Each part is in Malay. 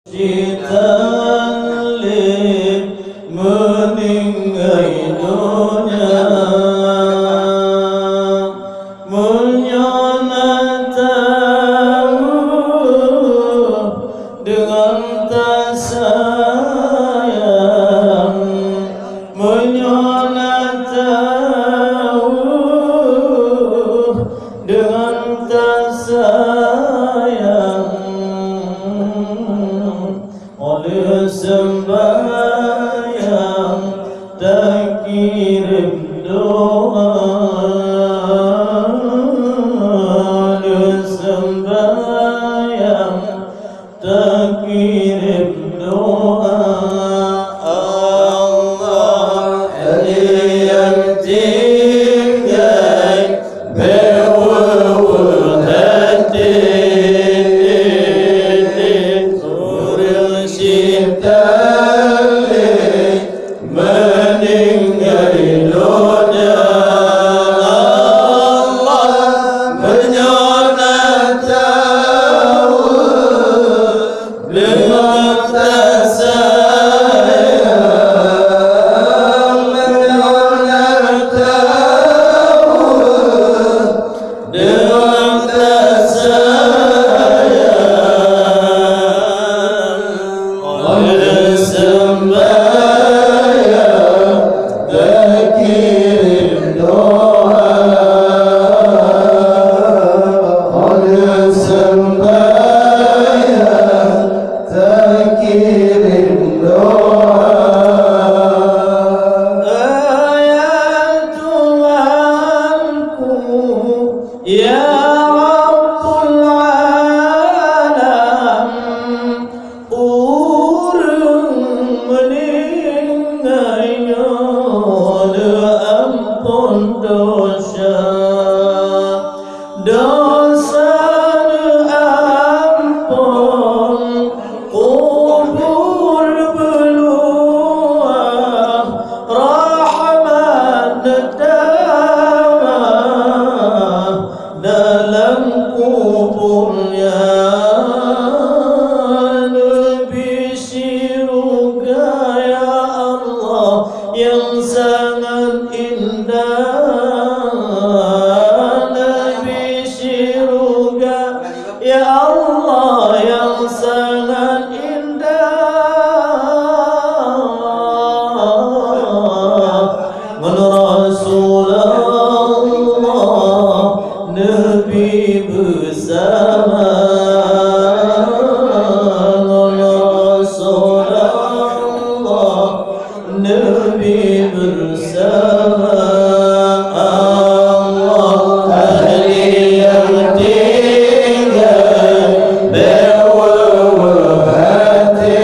Kita meninggai dunia menyana tahu dengan tak sayang menyana tahu dengan tak sayang oleh sembahyang tak kirim doa oleh sembahyang tak kirim doa Allah yang tinggal berwuh hati meninggal dunia Allah menyana tahu dengan tak sayang menyana tahu dengan tak sayang oleh sembahyang tak kirim doa oleh sembahyang tak kirim doa ya Tuhanku ya Rabbul Alam urung meninggalnya ampun dosa dosa ampun kubur beluah rahmat damai dalam kuburnya lebih syurga ya Allah yang sangat indah lebih syurga ya Allah yang sangat indah menurut Rasulullah Nabi bersama Rasulullah Nabi bersama Allah ahli yang tinggal berwuh hati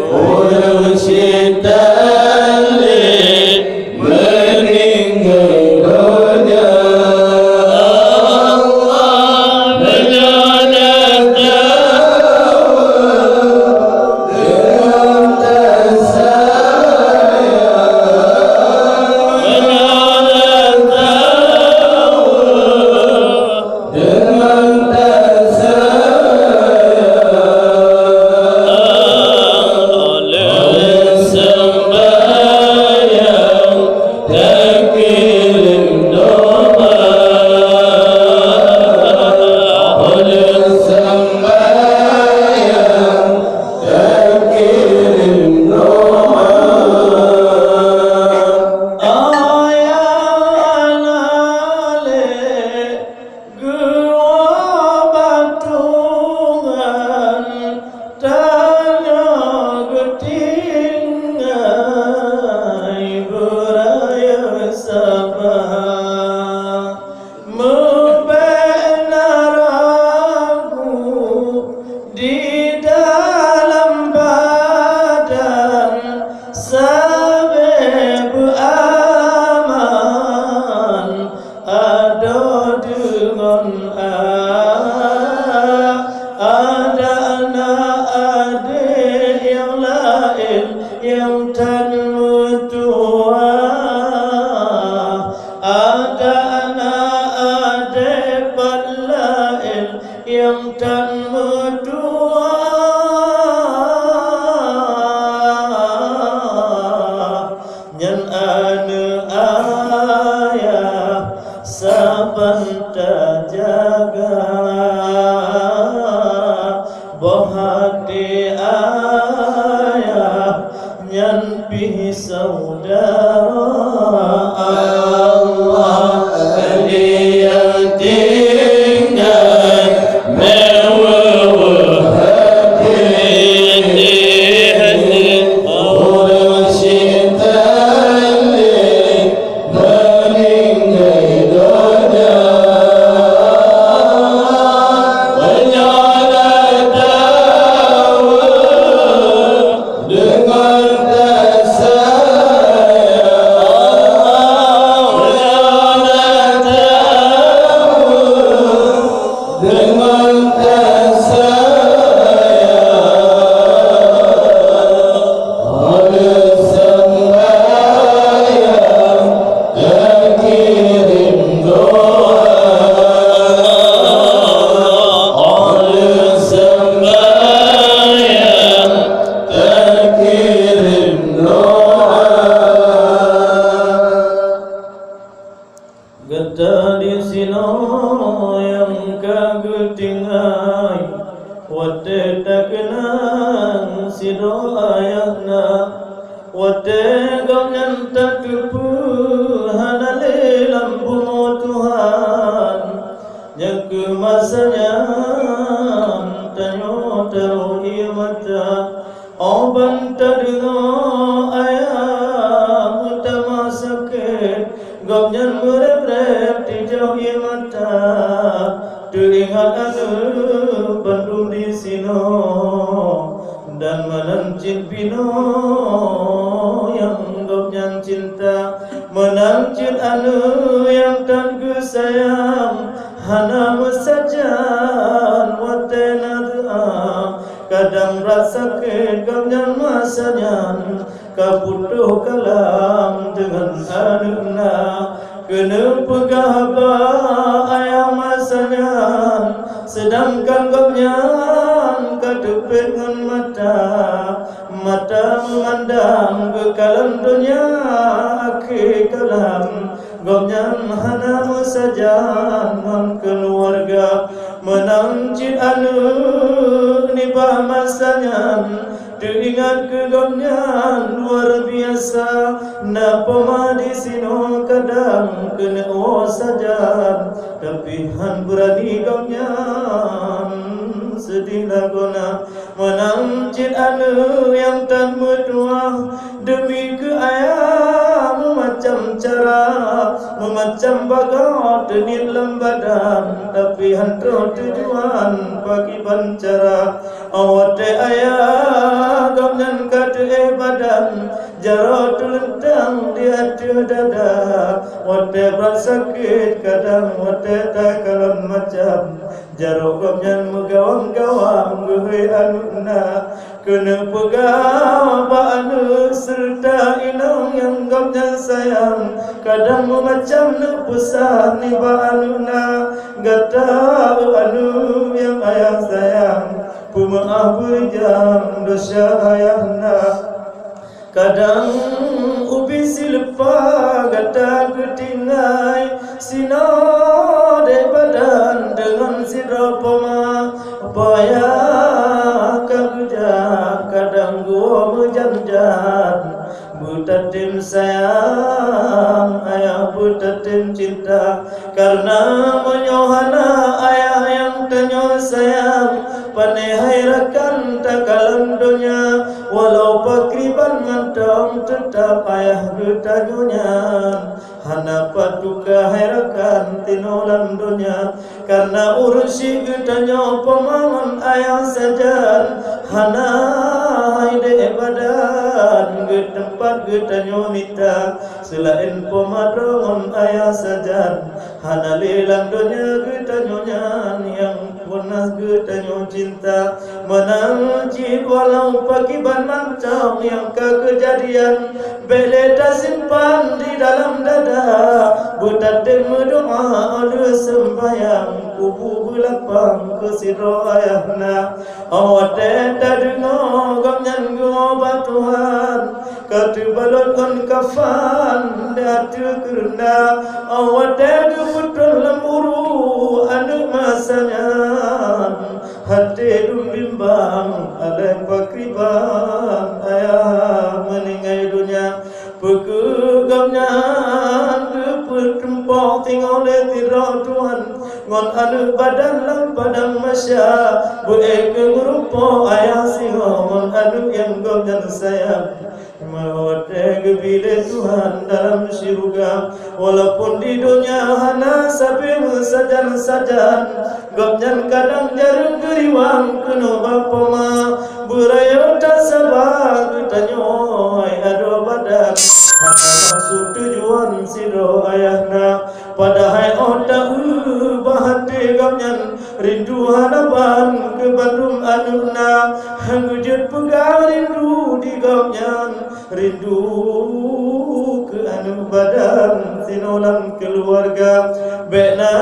ulung syitali meninggal dunia Allah menyana tahu dengan tak sayang menyana tahu dengan tak sayang oleh sembahyang tak kirim doa oleh sembahyang tak kirim doa ayanale gua batungan tanya getingai beraya sabar membenar aku di dalam badan sampai beraman ada dengan ada anak adik yang lain yang tak mutua ada anak adik yang tak Bahati ayah nyan pi saudara Allah dia tinggal mewah hati orang cinta meninggal dunia hati dum bimbang alem pakriban ayah meninggai dunia pekegamnya kepetempok tinggal tira Tuhan ngon anu badan lam padang masya buek ngerupo ayah singo ngon anu yang gomnya sayang mawate gebile Tuhan dalam syurga walaupun di dunia hana sapi sajan gomnya kadang jarum geriwang kuno bapoma burayo tak sabar tanyo ado badan maksud tujuan siro ayahna padahal otak bahati gamnyan rindu harapan ke Bandung anuna wujud pegang rindu di gamnyan rindu ke anu badan sinolang keluarga bena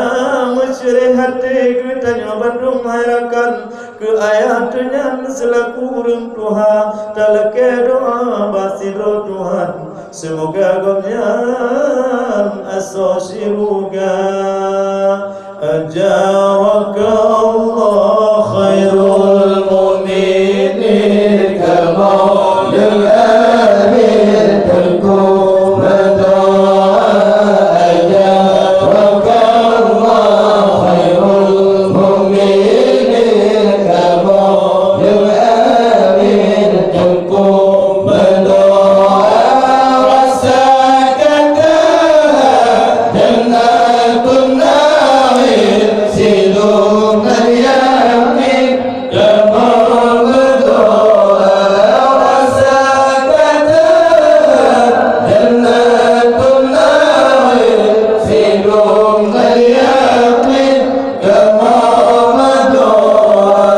mesyri hati ke tanya Bandung harakan ke ayah tenyan selaku urung Tuhan talake doa basiro Tuhan semoga gamnyan asosiruga ajaraka Allah khairul mu'minin kama al-amin kulkum doa ajaraka Allah khairul mu'minin kama al-amin kulkum doa rasakan jannatun na'im silum yamin kama doa rasakan jannatun na'im silum yamin kama doa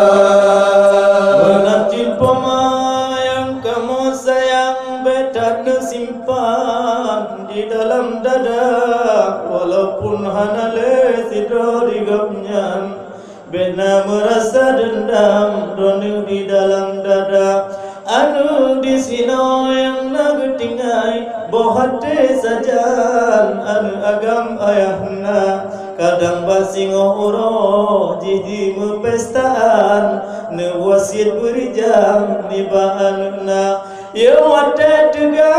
menanti pemayang kamu sayang betat simpan di dalam dada walaupun hanale sidro digapnyan bena merasa dendam donu di dalam dada anu di sino yang nagetingai bohate sajan anu agam ayahna kadang basingo uro jiji mepestaan ne wasit berijam niba anuna ya wate tega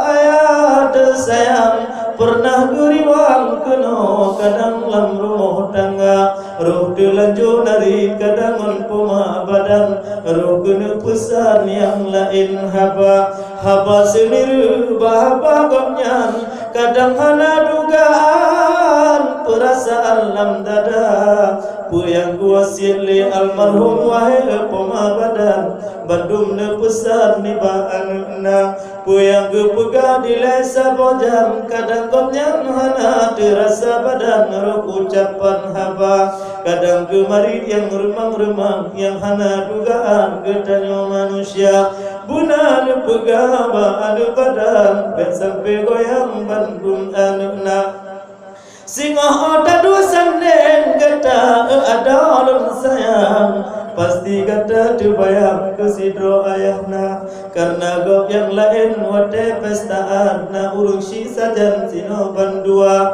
ayah tersayang pernah geriwang keno kadang lam rumah tangga roh telanjur dari kadang menpuma badan roh kena pesan yang lain haba sendiri bahaba gamnyan kadang hana dugaan perasaan lam dada pu yang kuasit li almarhum wahai puma badan Bandung ne pesan ni baanna pu yang kepegang di lesa bojam kadang komnyang hana terasa badan roh ucapan haba kadang kemari yang remang-remang yang hana dugaan ketanyo manusia buna ne pegang anu badan ben sampai goyang Bandung anuna singoh oda dua sandeng kata ada olon sayang pasti kata terbayang ke sidro ayahna karena gop yang lain wate pestaan na urung si sajan sino bandua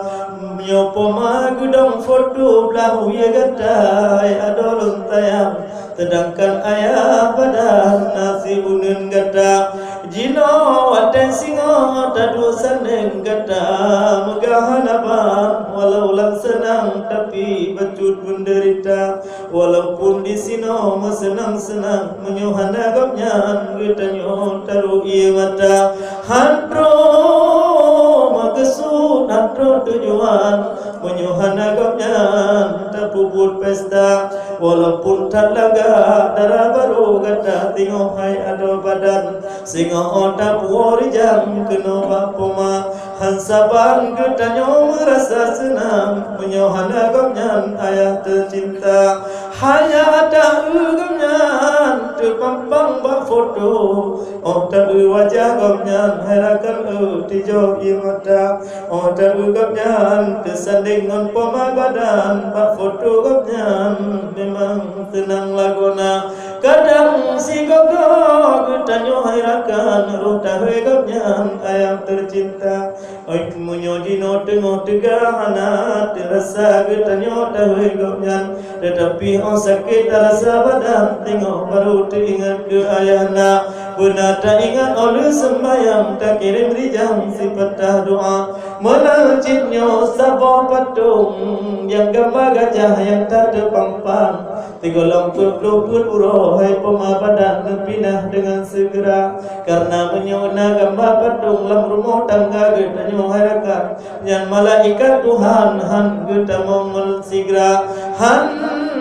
nyopo magudong foto belahu ya kata ada olon sayang sedangkan ayah badan nasi unun kata jino wate singo tadu sandeng kata megahan abang walau lang senang tapi becut menderita walaupun di sino senang-senang menyuhan agapnya getanyo taruh iya mata handro magesud handro tujuan menyuhan agapnya terpuput pesta walaupun tak laga darah baru kata tengok hai ada badan singa otak puori jam kena bapoma hansaban getanyo merasa senang menyuhan agapnya ayah tercinta hanya ada gamnyan terpampang bak foto otak wajah gamnyan herakan tijo imata otak gamnyan tersanding ngon poma badan bak foto gamnyan memang tenang lagona kadang si gogok tanyo hairakan ruta hegapnya ayam tercinta oi munyo dino tengok tegahana terasa tanyo hegapnya tetapi on sakit rasa badan tengok baru teringat ke ayahna benar tak ingat oleh sembahyang tak kirim rijang si patah doa melacitnya sabar patung yang gambar gajah yang tak ada pampang Tiga puluh uroh hai pemabadan pindah dengan segera karena menyona gambar patung lam rumah tangga getanyo harakan yang malaikat Tuhan han getamo segera han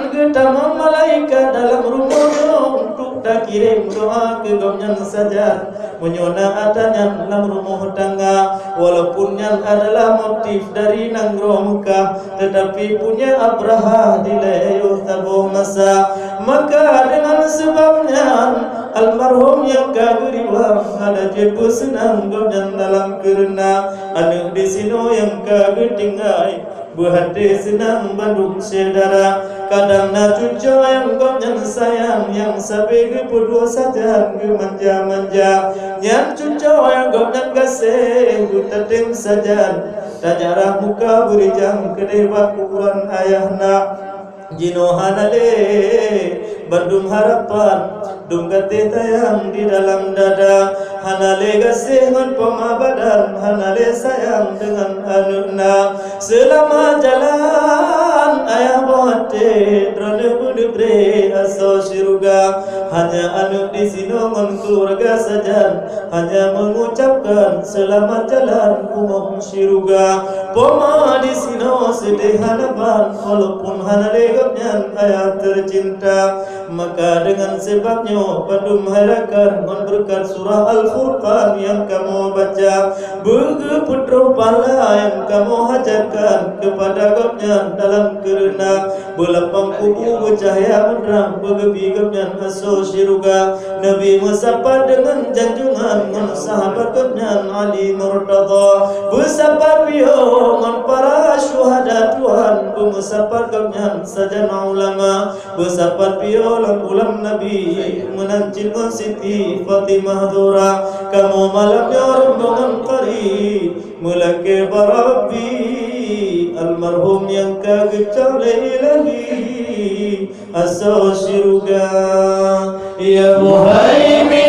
getamo malaikat dalam rumah untuk tak kirim doa ke gomnya saja menyona adanya dalam rumah tangga walaupun yang adalah motif dari nanggro Mekah tetapi punya Abraha dilayu tabuh maka dengan sebabnya almarhum yang kageriwang ada jebu senang dan dalam kerana anak di sini yang kagetinggai berhati senang bandung saudara kadang na cucu yang gomnya sayang yang sampai kedua saja manja-manja yang cucu yang gomnya kasih utatim saja tajarah muka berijang kedewa kuburan ayahna Jino hanale bandung harapan dungkate tayang di dalam dada hanale gasihun pemabadan hanale sayang dengan anuna selama jalan ayah bote drone budebre aso syurga hanya anu di sini keluarga saja hanya mengucapkan selamat jalan umum syurga poma di sini sedih harapan walaupun hanale ayah tercinta maka dengan sebabnya pandum harakan berkat surah Al-Furqan yang kamu baca bagi putra pala yang kamu hajarkan kepada gopnya dalam kerana belapang kubu bercahaya menerang bagi gopnya aso syurga Nabi bersapa dengan janjungan dengan sahabat gopnya Ali Murtada bersapa bio dengan para syuhada Tuhan bersapa gopnya sajana ulama bersapa piolang ulam Nabi menancil Siti Fatimah Dura kamu malamnya rombongan qari mulake barabbi almarhum yang kagecau ilahi asal syurga Ya Muhaimin